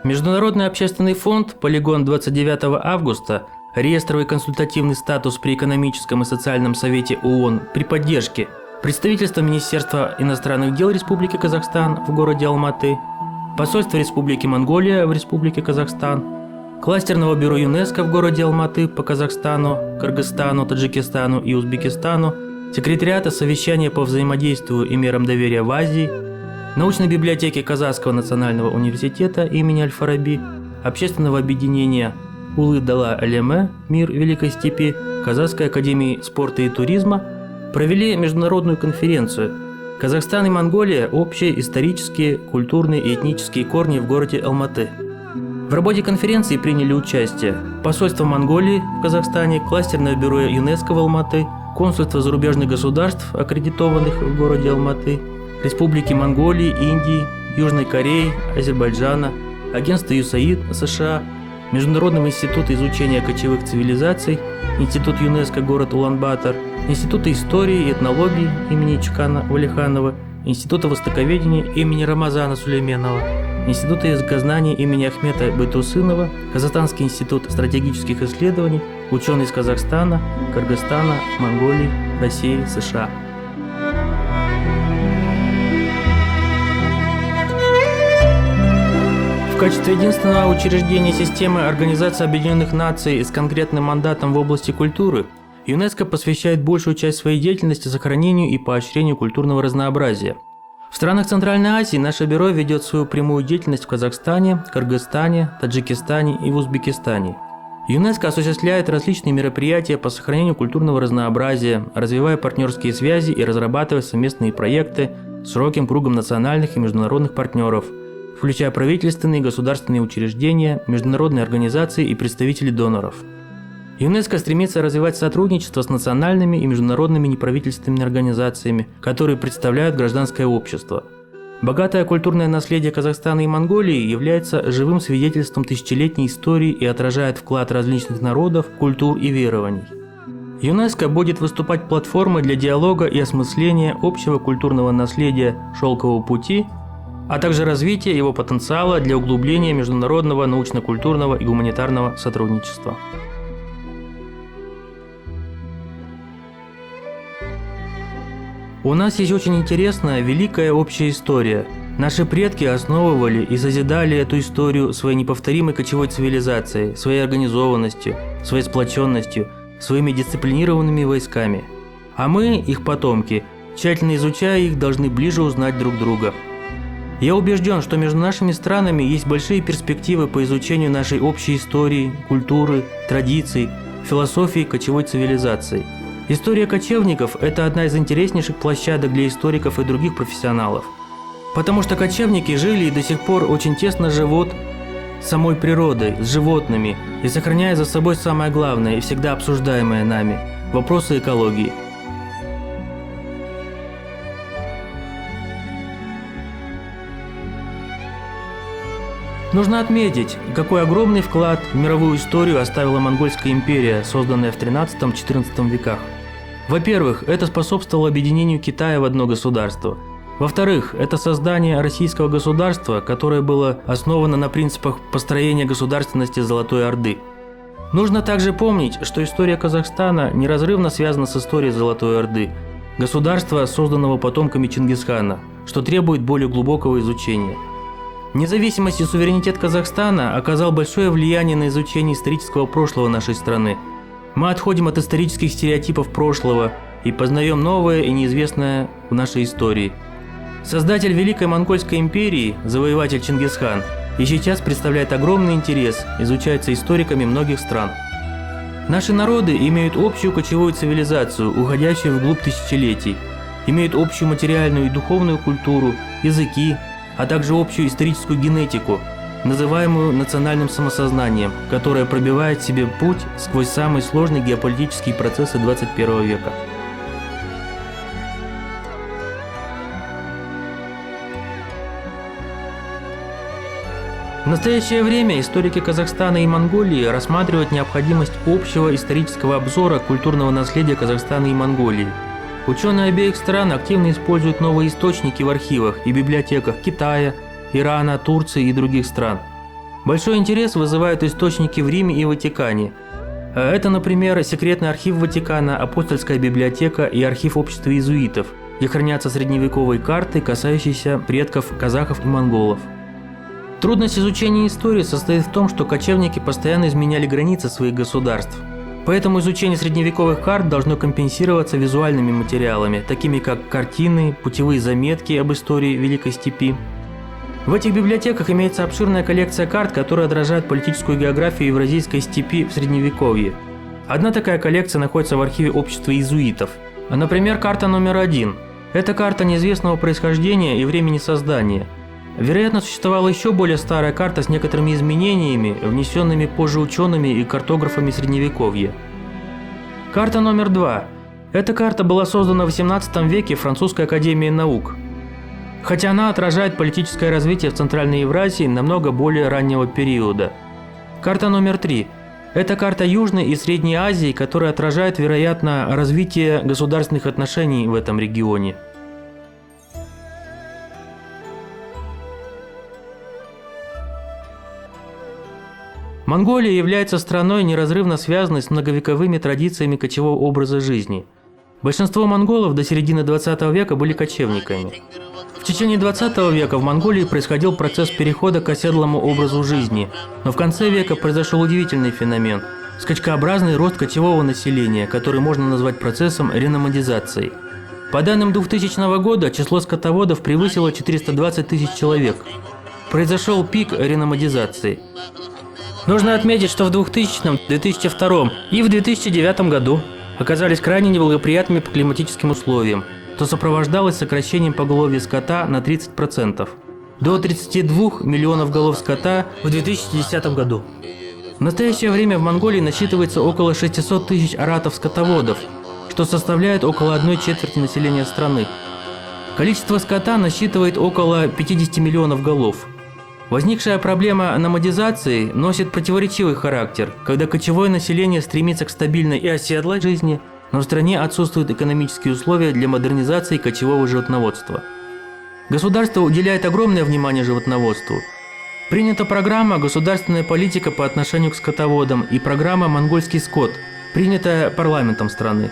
Международный общественный фонд «Полигон» 29 августа, реестровый консультативный статус при экономическом и социальном совете ООН при поддержке представительства Министерства иностранных дел Республики Казахстан в городе Алматы, посольства Республики Монголия в Республике Казахстан, кластерного бюро ЮНЕСКО в городе Алматы по Казахстану, Кыргызстану, Таджикистану и Узбекистану, секретариата совещания по взаимодействию и мерам доверия в Азии, научной библиотеки Казахского национального университета имени Аль-Фараби, общественного объединения Улы Дала Алеме «Мир Великой Степи», Казахской академии спорта и туризма провели международную конференцию «Казахстан и Монголия. Общие исторические, культурные и этнические корни в городе Алматы». В работе конференции приняли участие посольство Монголии в Казахстане, кластерное бюро ЮНЕСКО в Алматы, консульство зарубежных государств, аккредитованных в городе Алматы, Республики Монголии, Индии, Южной Кореи, Азербайджана, агентство USAID США, Международного института изучения кочевых цивилизаций, Институт ЮНЕСКО город Улан-Батор, Института истории и этнологии имени Чкана Валиханова, Института востоковедения имени Рамазана Сулейменова, Института языкознания имени Ахмета Байтусынова, Казахстанский институт стратегических исследований, ученые из Казахстана, Кыргызстана, Монголии, России, США. В качестве единственного учреждения системы Организации Объединенных Наций с конкретным мандатом в области культуры, ЮНЕСКО посвящает большую часть своей деятельности сохранению и поощрению культурного разнообразия. В странах Центральной Азии наше бюро ведет свою прямую деятельность в Казахстане, Кыргызстане, Таджикистане и в Узбекистане. ЮНЕСКО осуществляет различные мероприятия по сохранению культурного разнообразия, развивая партнерские связи и разрабатывая совместные проекты с широким кругом национальных и международных партнеров, включая правительственные и государственные учреждения, международные организации и представителей доноров. ЮНЕСКО стремится развивать сотрудничество с национальными и международными неправительственными организациями, которые представляют гражданское общество. Богатое культурное наследие Казахстана и Монголии является живым свидетельством тысячелетней истории и отражает вклад различных народов, культур и верований. ЮНЕСКО будет выступать платформой для диалога и осмысления общего культурного наследия «Шелкового пути», а также развития его потенциала для углубления международного научно-культурного и гуманитарного сотрудничества. У нас есть очень интересная, великая общая история. Наши предки основывали и созидали эту историю своей неповторимой кочевой цивилизацией, своей организованностью, своей сплоченностью, своими дисциплинированными войсками. А мы, их потомки, тщательно изучая их, должны ближе узнать друг друга. Я убежден, что между нашими странами есть большие перспективы по изучению нашей общей истории, культуры, традиций, философии кочевой цивилизации. История кочевников – это одна из интереснейших площадок для историков и других профессионалов. Потому что кочевники жили и до сих пор очень тесно живут с самой природой, с животными и сохраняя за собой самое главное и всегда обсуждаемое нами – вопросы экологии. Нужно отметить, какой огромный вклад в мировую историю оставила Монгольская империя, созданная в XIII-XIV веках. Во-первых, это способствовало объединению Китая в одно государство. Во-вторых, это создание российского государства, которое было основано на принципах построения государственности Золотой Орды. Нужно также помнить, что история Казахстана неразрывно связана с историей Золотой Орды, государства, созданного потомками Чингисхана, что требует более глубокого изучения. Независимость и суверенитет Казахстана оказал большое влияние на изучение исторического прошлого нашей страны. Мы отходим от исторических стереотипов прошлого и познаем новое и неизвестное в нашей истории. Создатель Великой Монгольской империи, завоеватель Чингисхан, и сейчас представляет огромный интерес, изучается историками многих стран. Наши народы имеют общую кочевую цивилизацию, уходящую вглубь тысячелетий, имеют общую материальную и духовную культуру, языки, а также общую историческую генетику, называемую национальным самосознанием, которое пробивает себе путь сквозь самые сложные геополитические процессы 21 века. В настоящее время историки Казахстана и Монголии рассматривают необходимость общего исторического обзора культурного наследия Казахстана и Монголии. Ученые обеих стран активно используют новые источники в архивах и библиотеках Китая, Ирана, Турции и других стран. Большой интерес вызывают источники в Риме и Ватикане. Это, например, секретный архив Ватикана, апостольская библиотека и архив общества иезуитов, где хранятся средневековые карты, касающиеся предков казахов и монголов. Трудность изучения истории состоит в том, что кочевники постоянно изменяли границы своих государств. Поэтому изучение средневековых карт должно компенсироваться визуальными материалами, такими как картины, путевые заметки об истории Великой Степи. В этих библиотеках имеется обширная коллекция карт, которые отражают политическую географию Евразийской степи в Средневековье. Одна такая коллекция находится в архиве общества иезуитов. Например, карта номер 1. Это карта неизвестного происхождения и времени создания. Вероятно, существовала еще более старая карта с некоторыми изменениями, внесенными позже учеными и картографами Средневековья. Карта номер 2. Эта карта была создана в XVIII веке Французской академией наук. Хотя она отражает политическое развитие в Центральной Евразии намного более раннего периода. Карта номер 3. Это карта Южной и Средней Азии, которая отражает, вероятно, развитие государственных отношений в этом регионе. Монголия является страной, неразрывно связанной с многовековыми традициями кочевого образа жизни. Большинство монголов до середины 20 века были кочевниками. В течение 20 века в Монголии происходил процесс перехода к оседлому образу жизни, но в конце века произошел удивительный феномен – скачкообразный рост кочевого населения, который можно назвать процессом реномадизации. По данным 2000 года, число скотоводов превысило 420 тысяч человек. Произошел пик реномадизации. Нужно отметить, что в 2000, 2002 и в 2009 году оказались крайне неблагоприятными по климатическим условиям, что сопровождалось сокращением поголовья скота на 30%, до 32 миллионов голов скота в 2010 году. В настоящее время в Монголии насчитывается около 600 тысяч аратов-скотоводов, что составляет около 1/4 населения страны. Количество скота насчитывает около 50 миллионов голов. Возникшая проблема номадизации носит противоречивый характер, когда кочевое население стремится к стабильной и оседлой жизни, но в стране отсутствуют экономические условия для модернизации кочевого животноводства. Государство уделяет огромное внимание животноводству. Принята программа «Государственная политика по отношению к скотоводам» и программа «Монгольский скот», принятая парламентом страны.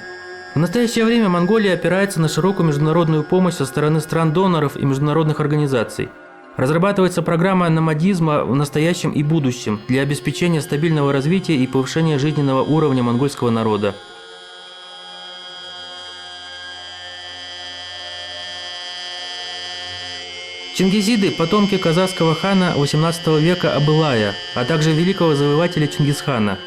В настоящее время Монголия опирается на широкую международную помощь со стороны стран-доноров и международных организаций. Разрабатывается программа номадизма в настоящем и будущем для обеспечения стабильного развития и повышения жизненного уровня монгольского народа. Чингизиды – потомки казахского хана XVIII века Абылая, а также великого завоевателя Чингисхана.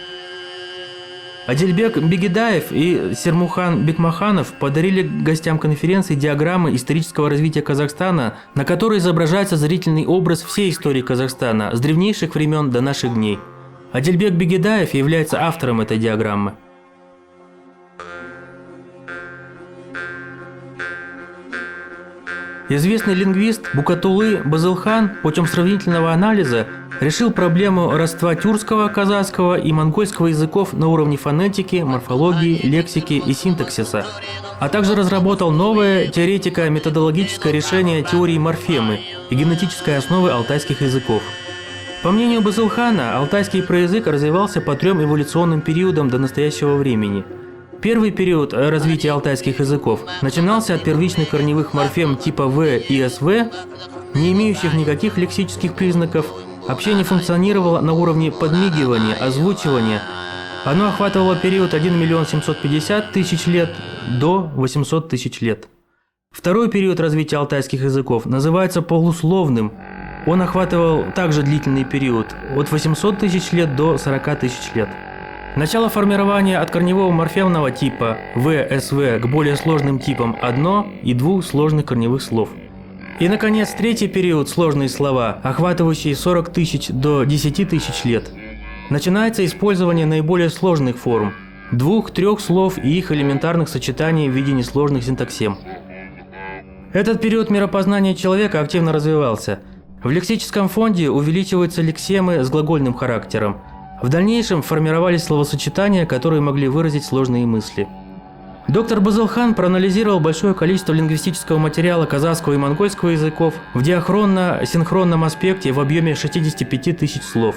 Адильбек Бегидаев и Сермухан Бекмаханов подарили гостям конференции диаграммы исторического развития Казахстана, на которой изображается зрительный образ всей истории Казахстана с древнейших времен до наших дней. Адильбек Бегидаев является автором этой диаграммы. Известный лингвист Букатулы Базылхан путем сравнительного анализа решил проблему родства тюркского, казахского и монгольского языков на уровне фонетики, морфологии, лексики и синтаксиса, а также разработал новое теоретико-методологическое решение теории морфемы и генетической основы алтайских языков. По мнению Базылхана, алтайский проязык развивался по 3 эволюционным периодам до настоящего времени. Первый период развития алтайских языков начинался от первичных корневых морфем типа В и СВ, не имеющих никаких лексических признаков. Общение функционировало на уровне подмигивания, озвучивания. Оно охватывало период 1 750 000 лет до 800 000 лет. Второй период развития алтайских языков называется полусловным. Он охватывал также длительный период от 800 000 лет до 40 000 лет. Начало формирования от корневого морфемного типа В-СВ к более сложным типам одно- и двух сложных корневых слов. И, наконец, третий период – сложные слова, охватывающие 40 000 до 10 000 лет. Начинается использование наиболее сложных форм – 2-3 слов и их элементарных сочетаний в виде несложных синтаксем. Этот период миропознания человека активно развивался. В лексическом фонде увеличиваются лексемы с глагольным характером. В дальнейшем формировались словосочетания, которые могли выразить сложные мысли. Доктор Базылхан проанализировал большое количество лингвистического материала казахского и монгольского языков в диахронно-синхронном аспекте в объеме 65 тысяч слов.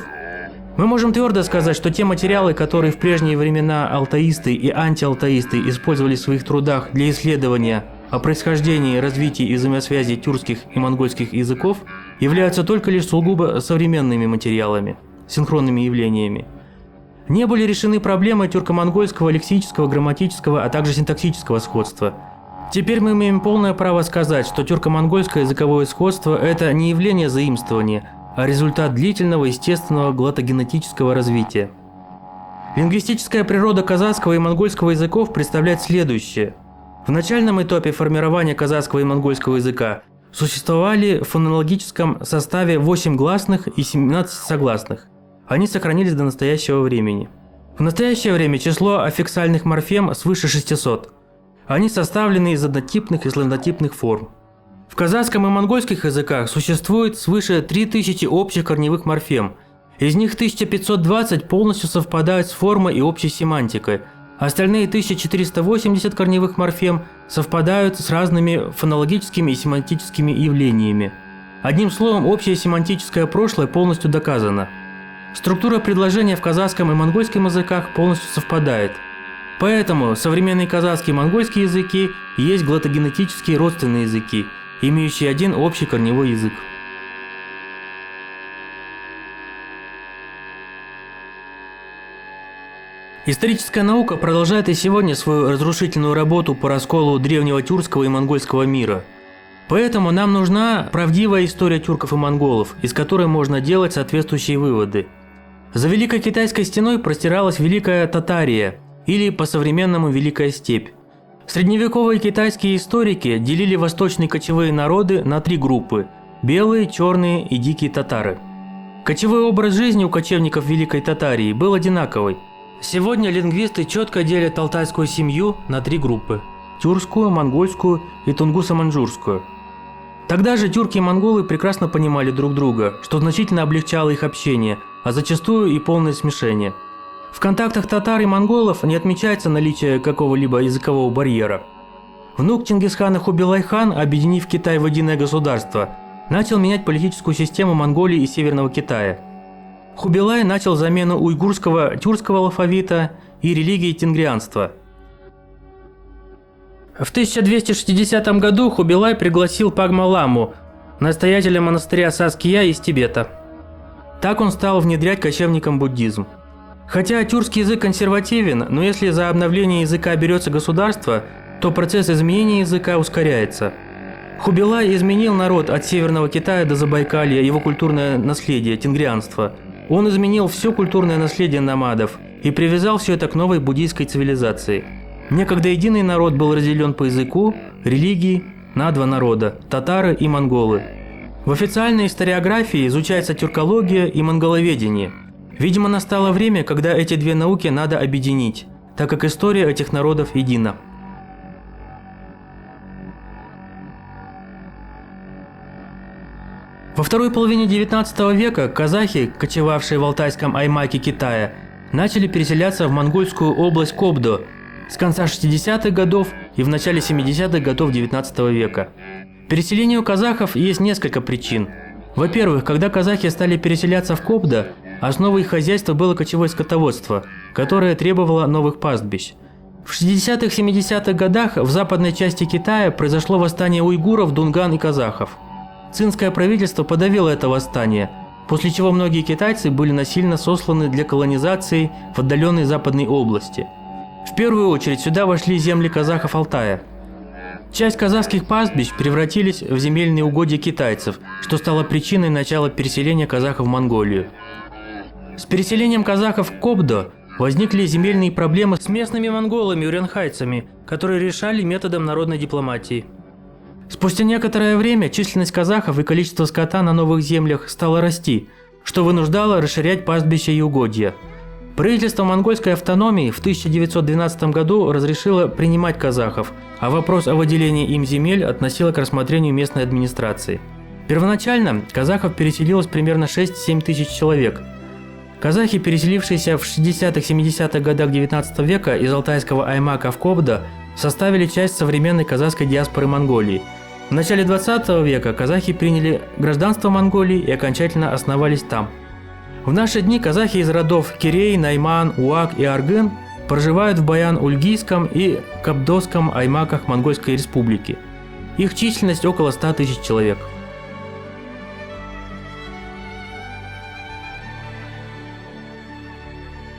Мы можем твердо сказать, что те материалы, которые в прежние времена алтаисты и антиалтаисты использовали в своих трудах для исследования о происхождении, развитии и взаимосвязи тюркских и монгольских языков, являются только лишь сугубо современными материалами, синхронными явлениями. Не были решены проблемы тюрко-монгольского лексического, грамматического, а также синтаксического сходства. Теперь мы имеем полное право сказать, что тюрко-монгольское языковое сходство – это не явление заимствования, а результат длительного естественного глотогенетического развития. Лингвистическая природа казахского и монгольского языков представляет следующее. В начальном этапе формирования казахского и монгольского языка существовали в фонологическом составе 8 гласных и 17 согласных. Они сохранились до настоящего времени. В настоящее время число аффиксальных морфем свыше 600. Они составлены из однотипных и слонотипных форм. В казахском и монгольских языках существует свыше 3000 общих корневых морфем. Из них 1520 полностью совпадают с формой и общей семантикой. Остальные 1480 корневых морфем совпадают с разными фонологическими и семантическими явлениями. Одним словом, общее семантическое прошлое полностью доказано. Структура предложения в казахском и монгольском языках полностью совпадает. Поэтому современные казахские и монгольские языки есть глотогенетические родственные языки, имеющие один общий корневой язык. Историческая наука продолжает и сегодня свою разрушительную работу по расколу древнего тюркского и монгольского мира. Поэтому нам нужна правдивая история тюрков и монголов, из которой можно делать соответствующие выводы. За Великой Китайской стеной простиралась Великая Татария, или по-современному Великая Степь. Средневековые китайские историки делили восточные кочевые народы на 3 группы – белые, черные и дикие татары. Кочевой образ жизни у кочевников Великой Татарии был одинаковый. Сегодня лингвисты четко делят алтайскую семью на 3 группы – тюркскую, монгольскую и тунгусо-маньчжурскую. Тогда же тюрки и монголы прекрасно понимали друг друга, что значительно облегчало их общение, а зачастую и полное смешение. В контактах татар и монголов не отмечается наличие какого-либо языкового барьера. Внук Чингисхана Хубилай-хан, объединив Китай в единое государство, начал менять политическую систему Монголии и Северного Китая. Хубилай начал замену уйгурского тюркского алфавита и религии тенгрианства. В 1260 году Хубилай пригласил Пагма-ламу, настоятеля монастыря Саския из Тибета. Так он стал внедрять кочевникам буддизм. Хотя тюркский язык консервативен, но если за обновление языка берется государство, то процесс изменения языка ускоряется. Хубилай изменил народ от Северного Китая до Забайкалья, его культурное наследие, тенгрианство. Он изменил все культурное наследие номадов и привязал все это к новой буддийской цивилизации. Некогда единый народ был разделен по языку, религии на 2 народа – татары и монголы. В официальной историографии изучается тюркология и монголоведение. Видимо, настало время, когда эти 2 науки надо объединить, так как история этих народов едина. Во второй половине 19 века казахи, кочевавшие в Алтайском Аймаке Китая, начали переселяться в монгольскую область Кобдо с конца 60-х годов и в начале 70-х годов 19 века. Переселению казахов есть несколько причин. Во-первых, когда казахи стали переселяться в Кобдо, основой их хозяйства было кочевое скотоводство, которое требовало новых пастбищ. В 60-70-х годах в западной части Китая произошло восстание уйгуров, дунган и казахов. Цинское правительство подавило это восстание, после чего многие китайцы были насильно сосланы для колонизации в отдаленной западной области. В первую очередь сюда вошли земли казахов Алтая. Часть казахских пастбищ превратились в земельные угодья китайцев, что стало причиной начала переселения казахов в Монголию. С переселением казахов в Кобдо возникли земельные проблемы с местными монголами, уренхайцами, которые решали методом народной дипломатии. Спустя некоторое время численность казахов и количество скота на новых землях стало расти, что вынуждало расширять пастбища и угодья. Правительство монгольской автономии в 1912 году разрешило принимать казахов, а вопрос о выделении им земель относило к рассмотрению местной администрации. Первоначально казахов переселилось примерно 6-7 тысяч человек. Казахи, переселившиеся в 60-70-х годах 19 века из алтайского Аймака в Кобда, составили часть современной казахской диаспоры Монголии. В начале 20 века казахи приняли гражданство Монголии и окончательно основались там. В наши дни казахи из родов Кирей, Найман, Уак и Аргын проживают в Баян-Ульгийском и Кабдосском аймаках Монгольской республики. Их численность около 100 тысяч человек.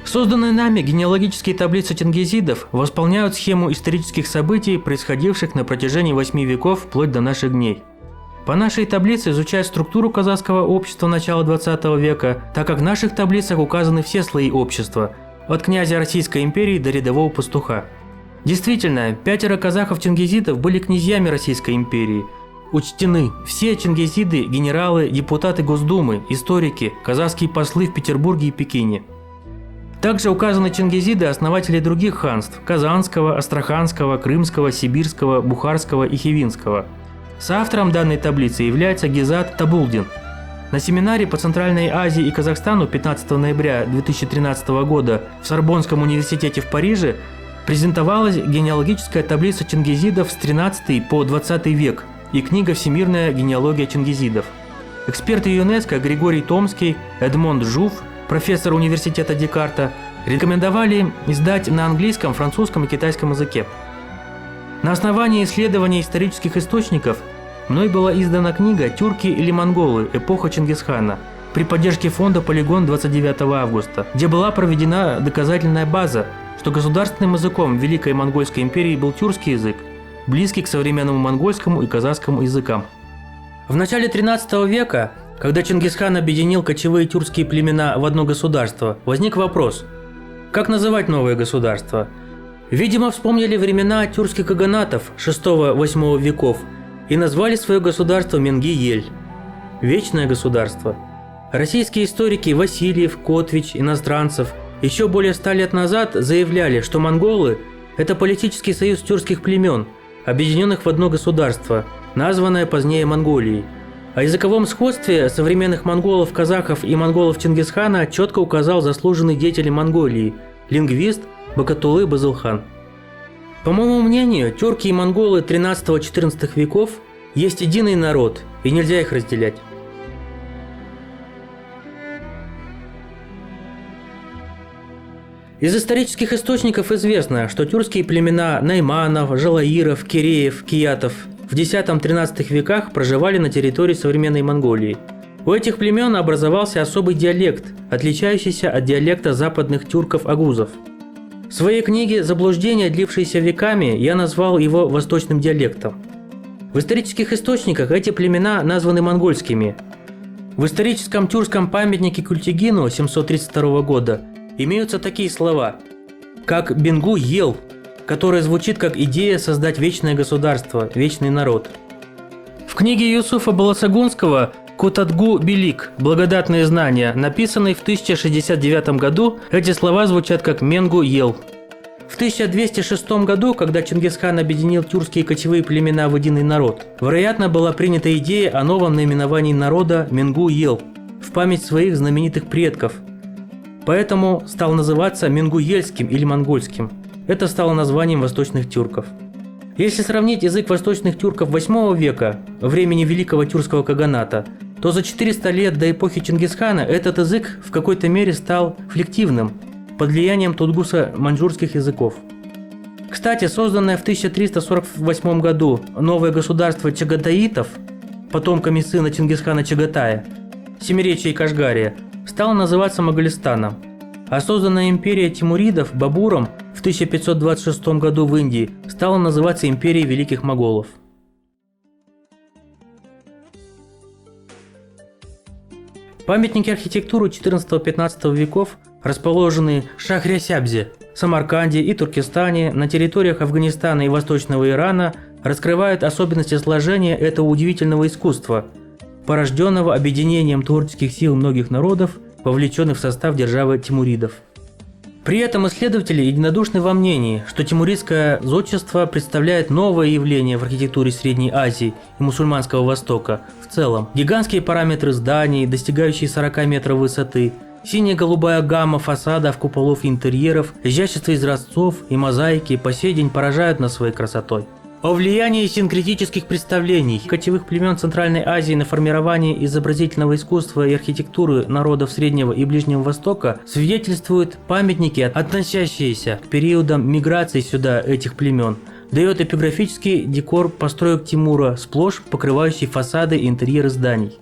Созданные нами генеалогические таблицы тенгизидов восполняют схему исторических событий, происходивших на протяжении 8 веков вплоть до наших дней. По нашей таблице изучают структуру казахского общества начала 20 века, так как в наших таблицах указаны все слои общества, от князя Российской империи до рядового пастуха. Действительно, 5 казахов-тенгизидов были князьями Российской империи. Учтены все тенгизиды, генералы, депутаты Госдумы, историки, казахские послы в Петербурге и Пекине. Также указаны тенгизиды основатели других ханств – Казанского, Астраханского, Крымского, Сибирского, Бухарского и Хивинского. Соавтором данной таблицы является Гизат Табулдин. На семинаре по Центральной Азии и Казахстану 15 ноября 2013 года в Сорбонском университете в Париже презентовалась генеалогическая таблица тенгизидов с 13 по 20 век и книга «Всемирная генеалогия тенгизидов». Эксперты ЮНЕСКО Григорий Томский, Эдмонд Жуф, профессор университета Декарта, рекомендовали издать на английском, французском и китайском языке. На основании исследований исторических источников мной была издана книга «Тюрки или монголы. Эпоха Чингисхана» при поддержке фонда «Полигон» 29 августа, где была проведена доказательная база, что государственным языком Великой Монгольской империи был тюркский язык, близкий к современному монгольскому и казахскому языкам. В начале 13 века, когда Чингисхан объединил кочевые тюркские племена в одно государство, возник вопрос – как называть новое государство? Видимо, вспомнили времена тюркских каганатов VI-VIII веков и назвали свое государство Менги-Ель – Вечное государство. Российские историки Васильев, Котвич, Иностранцев еще более 100 лет назад заявляли, что монголы – это политический союз тюркских племен, объединенных в одно государство, названное позднее Монголией. О языковом сходстве современных монголов, казахов и монголов Чингисхана четко указал заслуженный деятель Монголии – лингвист Бакатулы Базылхан. По моему мнению, тюрки и монголы 13-14 веков есть единый народ, и нельзя их разделять. Из исторических источников известно, что тюркские племена найманов, жалаиров, киреев, киятов в X-XIII веках проживали на территории современной Монголии. У этих племен образовался особый диалект, отличающийся от диалекта западных тюрков-агузов. В своей книге «Заблуждения, длившиеся веками» я назвал его восточным диалектом. В исторических источниках эти племена названы монгольскими. В историческом тюркском памятнике Культигину 732 года имеются такие слова, как «Бенгу-Ел», которое звучит как идея создать вечное государство, вечный народ. В книге Юсуфа Баласагунского «Кутадгу-Белик. Благодатные знания», написанной в 1069 году, эти слова звучат как «Менгу-Ел». В 1206 году, когда Чингисхан объединил тюркские кочевые племена в единый народ, вероятно, была принята идея о новом наименовании народа Менгу-Ел в память своих знаменитых предков. Поэтому стал называться Менгу-Ельским или монгольским. Это стало названием восточных тюрков. Если сравнить язык восточных тюрков 8 века, времени Великого Тюркского каганата, то за 400 лет до эпохи Чингисхана этот язык в какой-то мере стал флективным, под влиянием тунгуса-маньчжурских языков. Кстати, созданное в 1348 году новое государство чагатаитов, потомками сына Чингисхана Чагатая, Семиречья и Кашгария, стало называться Моголистаном, а созданная империя тимуридов Бабуром в 1526 году в Индии стала называться империей Великих Моголов. Памятники архитектуры XIV-XV веков, расположенные в Шахрясябзе, Самарканде и Туркестане, на территориях Афганистана и Восточного Ирана, раскрывают особенности сложения этого удивительного искусства, порожденного объединением творческих сил многих народов, вовлеченных в состав державы тимуридов. При этом исследователи единодушны во мнении, что тимуридское зодчество представляет новое явление в архитектуре Средней Азии и мусульманского Востока в целом. Гигантские параметры зданий, достигающие 40 метров высоты, Сине-голубая гамма фасадов, куполов и интерьеров, изящество изразцов и мозаики по сей день поражают нас своей красотой. О влиянии синкретических представлений кочевых племен Центральной Азии на формирование изобразительного искусства и архитектуры народов Среднего и Ближнего Востока свидетельствуют памятники, относящиеся к периодам миграции сюда этих племен, дает эпиграфический декор построек Тимура, сплошь покрывающий фасады и интерьеры зданий.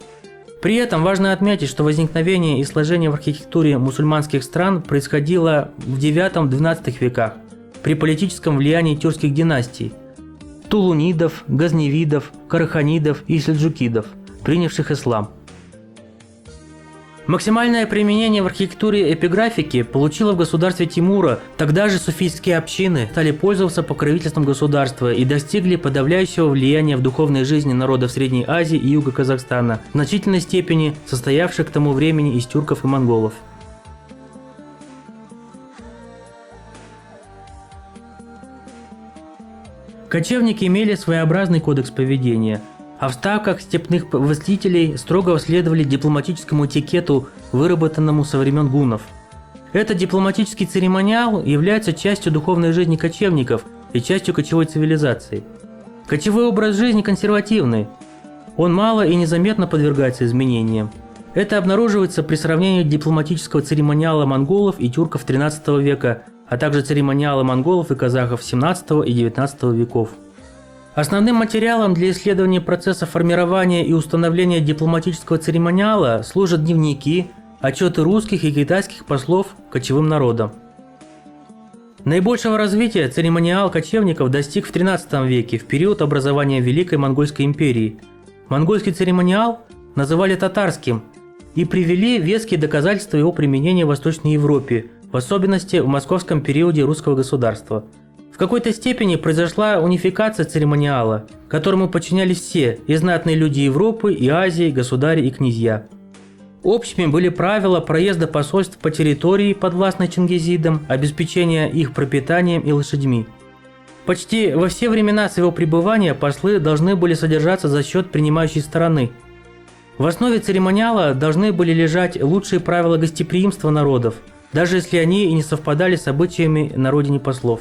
При этом важно отметить, что возникновение и сложение в архитектуре мусульманских стран происходило в IX-XII веках при политическом влиянии тюркских династий – тулунидов, газневидов, караханидов и сельджукидов, принявших ислам. Максимальное применение в архитектуре эпиграфики получило в государстве Тимура. Тогда же суфийские общины стали пользоваться покровительством государства и достигли подавляющего влияния в духовной жизни народов Средней Азии и Юга Казахстана, в значительной степени состоявших к тому времени из тюрков и монголов. Кочевники имели своеобразный кодекс поведения, а в ставках степных властителей строго следовали дипломатическому этикету, выработанному со времен гуннов. Этот дипломатический церемониал является частью духовной жизни кочевников и частью кочевой цивилизации. Кочевой образ жизни консервативный. Он мало и незаметно подвергается изменениям. Это обнаруживается при сравнении дипломатического церемониала монголов и тюрков XIII века, а также церемониала монголов и казахов XVII и XIX веков. Основным материалом для исследования процесса формирования и установления дипломатического церемониала служат дневники, отчеты русских и китайских послов кочевым народам. Наибольшего развития церемониал кочевников достиг в XIII веке, в период образования Великой Монгольской империи. Монгольский церемониал называли татарским и привели веские доказательства его применения в Восточной Европе, в особенности в московском периоде русского государства. В какой-то степени произошла унификация церемониала, которому подчинялись все, и знатные люди Европы, и Азии, государи и князья. Общими были правила проезда посольств по территории, подвластной чингизидам, обеспечения их пропитанием и лошадьми. Почти во все времена своего пребывания послы должны были содержаться за счет принимающей стороны. В основе церемониала должны были лежать лучшие правила гостеприимства народов, даже если они и не совпадали с обычаями на родине послов.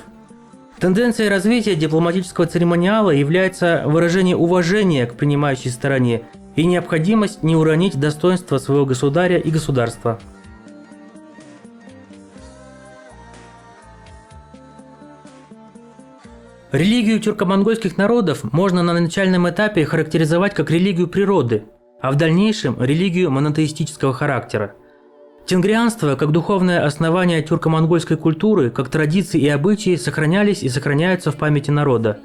Тенденцией развития дипломатического церемониала является выражение уважения к принимающей стороне и необходимость не уронить достоинство своего государя и государства. Религию тюрко-монгольских народов можно на начальном этапе характеризовать как религию природы, а в дальнейшем – религию монотеистического характера. Тенгрианство, как духовное основание тюрко-монгольской культуры, как традиции и обычаи, сохранялись и сохраняются в памяти народа.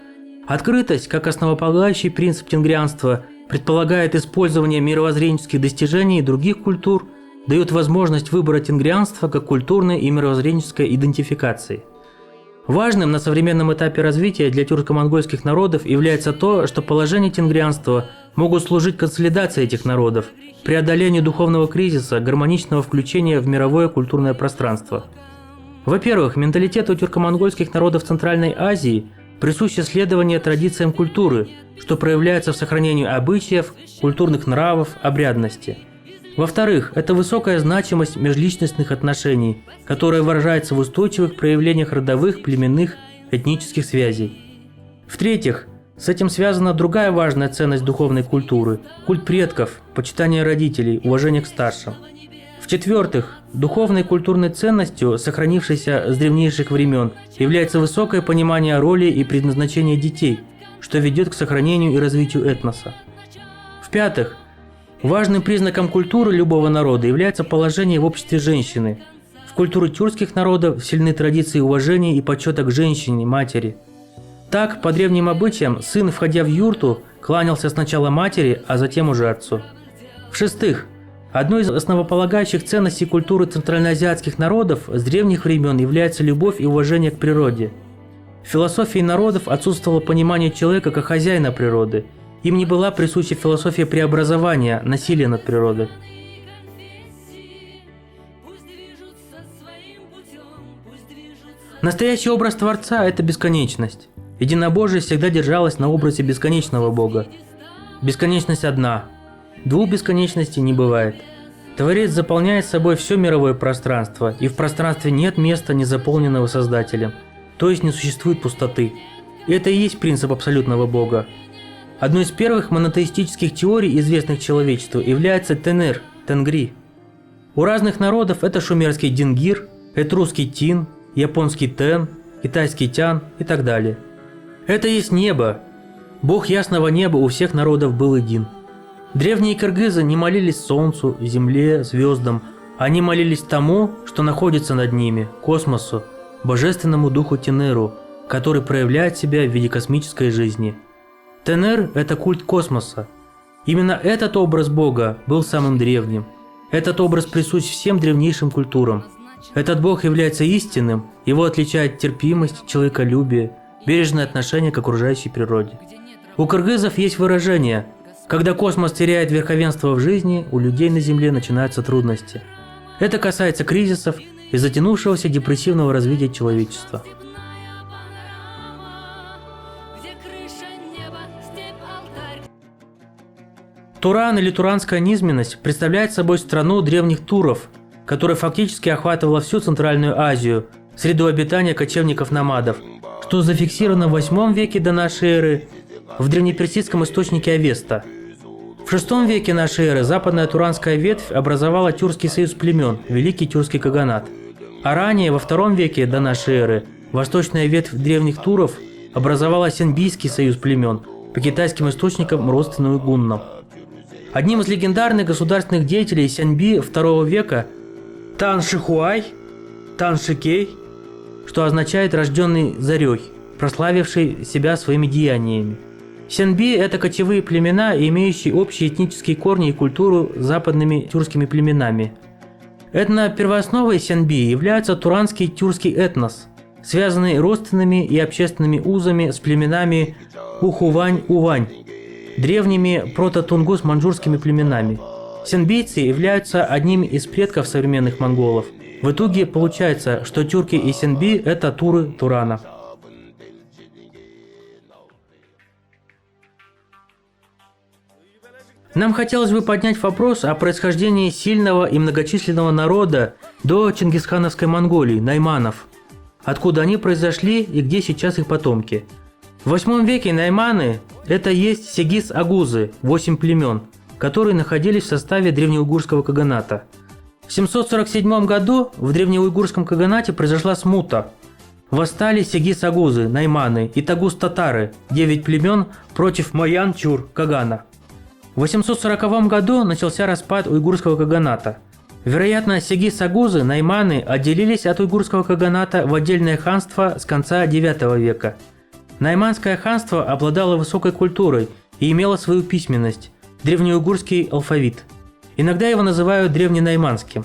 Открытость, как основополагающий принцип тенгрианства, предполагает использование мировоззренческих достижений других культур, дает возможность выбора тенгрианства как культурной и мировоззренческой идентификации. Важным на современном этапе развития для тюрко-монгольских народов является то, что положения тенгрианства могут служить консолидации этих народов, преодолению духовного кризиса, гармоничного включения в мировое культурное пространство. Во-первых, менталитету тюрко-монгольских народов Центральной Азии присуще следование традициям культуры, что проявляется в сохранении обычаев, культурных нравов, обрядности. Во-вторых, это высокая значимость межличностных отношений, которая выражается в устойчивых проявлениях родовых, племенных, этнических связей. В-третьих, с этим связана другая важная ценность духовной культуры – культ предков, почитание родителей, уважение к старшим. В-четвертых, духовной и культурной ценностью, сохранившейся с древнейших времен, является высокое понимание роли и предназначения детей, что ведет к сохранению и развитию этноса. В-пятых, важным признаком культуры любого народа является положение в обществе женщины. В культуре тюркских народов сильны традиции уважения и почета к женщине, матери. Так, по древним обычаям, сын, входя в юрту, кланялся сначала матери, а затем уже отцу. В-шестых, одной из основополагающих ценностей культуры центральноазиатских народов с древних времен является любовь и уважение к природе. В философии народов отсутствовало понимание человека как хозяина природы. Им не была присуща философия преобразования, насилия над природой. Настоящий образ Творца – это бесконечность. Единобожие всегда держалось на образе бесконечного Бога. Бесконечность одна. Двух бесконечностей не бывает. Творец заполняет собой все мировое пространство, и в пространстве нет места, не заполненного Создателем, то есть не существует пустоты. Это и есть принцип абсолютного Бога. Одной из первых монотеистических теорий, известных человечеству, является Тенер, Тенгри. У разных народов это шумерский Дингир, этрусский Тин, японский Тен, китайский Тян и так далее. Это есть небо. Бог ясного неба у всех народов был един. Древние кыргызы не молились солнцу, земле, звездам. Они молились тому, что находится над ними, космосу, божественному духу Тенеру, который проявляет себя в виде космической жизни. Тенер – это культ космоса. Именно этот образ Бога был самым древним. Этот образ присущ всем древнейшим культурам. Этот Бог является истинным, его отличает терпимость, человеколюбие, бережное отношение к окружающей природе. У кыргызов есть выражение: когда космос теряет верховенство в жизни, у людей на Земле начинаются трудности. Это касается кризисов и затянувшегося депрессивного развития человечества. Туран или туранская низменность представляет собой страну древних туров, которая фактически охватывала всю Центральную Азию, среду обитания кочевников-номадов, что зафиксировано в 8 веке до нашей эры в древнеперсидском источнике Авеста. В VI веке нашей эры западная туранская ветвь образовала Тюркский союз племен, Великий Тюркский каганат. А ранее, во II веке до нашей эры, восточная ветвь древних туров образовала Сенбийский союз племен, по китайским источникам родственную гуннам. Одним из легендарных государственных деятелей Сяньби II века Тан Шихуай, Тан Шикей, что означает «рожденный зарей», прославивший себя своими деяниями. Сяньби – это кочевые племена, имеющие общие этнические корни и культуру с западными тюркскими племенами. Этно-первоосновой Сяньби является туранский тюркский этнос, связанный родственными и общественными узами с племенами Ухувань-Увань, древними прото-тунгус-маньчжурскими племенами. Сяньбийцы являются одними из предков современных монголов. В итоге получается, что тюрки и сяньби – это туры Турана. Нам хотелось бы поднять вопрос о происхождении сильного и многочисленного народа до чингисхановской Монголии – найманов. Откуда они произошли и где сейчас их потомки. В VIII веке найманы – это есть сегис-агузы, 8 племен, которые находились в составе древнеуйгурского каганата. В 747 году в древнеуйгурском каганате произошла смута. Восстали сегис-агузы, найманы и тагус-татары, 9 племен против Моян-Чур, кагана. В 840 году начался распад уйгурского каганата. Вероятно, сегис-агузы, найманы отделились от уйгурского каганата в отдельное ханство с конца IX века. Найманское ханство обладало высокой культурой и имело свою письменность – древнеуйгурский алфавит. Иногда его называют древненайманским.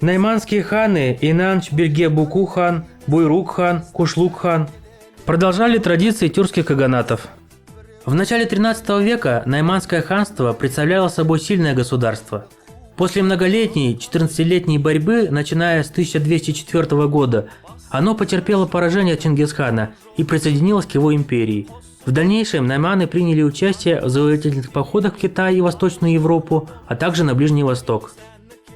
Найманские ханы Инанч-Бельге-Буку хан, Буйрук хан, Кушлук хан продолжали традиции тюркских каганатов. В начале XIII века Найманское ханство представляло собой сильное государство. После многолетней, 14-летней борьбы, начиная с 1204 года, оно потерпело поражение от Чингисхана и присоединилось к его империи. В дальнейшем найманы приняли участие в завоевательных походах в Китай и Восточную Европу, а также на Ближний Восток.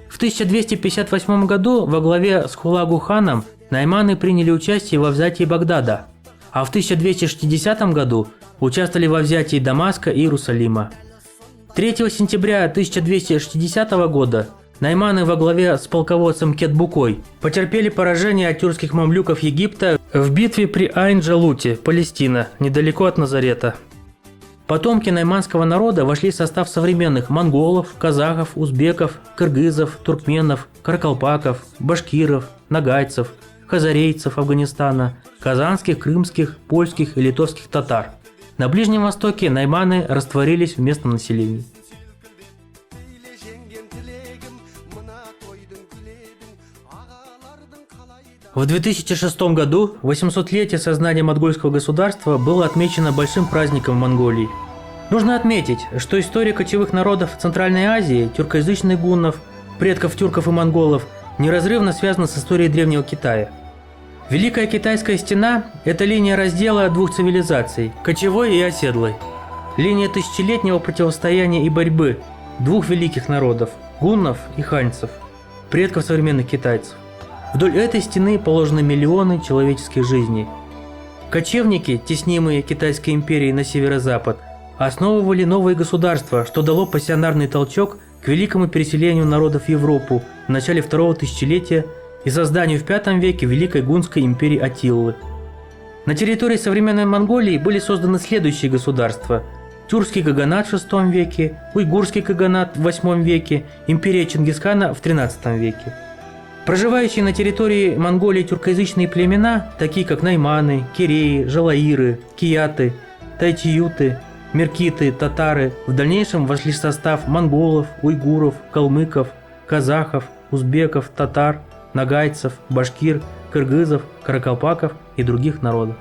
В 1258 году во главе с Хулагу-ханом найманы приняли участие во взятии Багдада, а в 1260 году участвовали во взятии Дамаска и Иерусалима. 3 сентября 1260 года найманы во главе с полководцем Кетбукой потерпели поражение от тюркских мамлюков Египта в битве при Айн-Джалуте, Палестина, недалеко от Назарета. Потомки найманского народа вошли в состав современных монголов, казахов, узбеков, кыргызов, туркменов, каракалпаков, башкиров, нагайцев, хазарейцев Афганистана, казанских, крымских, польских и литовских татар. На Ближнем Востоке найманы растворились в местном населении. В 2006 году 800-летие создания монгольского государства было отмечено большим праздником в Монголии. Нужно отметить, что история кочевых народов Центральной Азии, тюркоязычных гуннов, предков тюрков и монголов, неразрывно связана с историей Древнего Китая. Великая Китайская стена – это линия раздела двух цивилизаций – кочевой и оседлой. Линия тысячелетнего противостояния и борьбы двух великих народов гуннов и ханьцев, предков современных китайцев. Вдоль этой стены положены миллионы человеческих жизней. Кочевники, теснимые Китайской империей на северо-запад, основывали новые государства, что дало пассионарный толчок к великому переселению народов в Европу в начале второго тысячелетия и созданию в V веке Великой Гунской империи Аттилы. На территории современной Монголии были созданы следующие государства: Тюркский каганат в VI веке, Уйгурский каганат в VIII веке, империя Чингисхана в XIII веке. Проживающие на территории Монголии тюркоязычные племена, такие как найманы, киреи, жалаиры, кияты, тайтиюты, меркиты, татары, в дальнейшем вошли в состав монголов, уйгуров, калмыков, казахов, узбеков, татар, нагайцев, башкир, кыргызов, каракалпаков и других народов.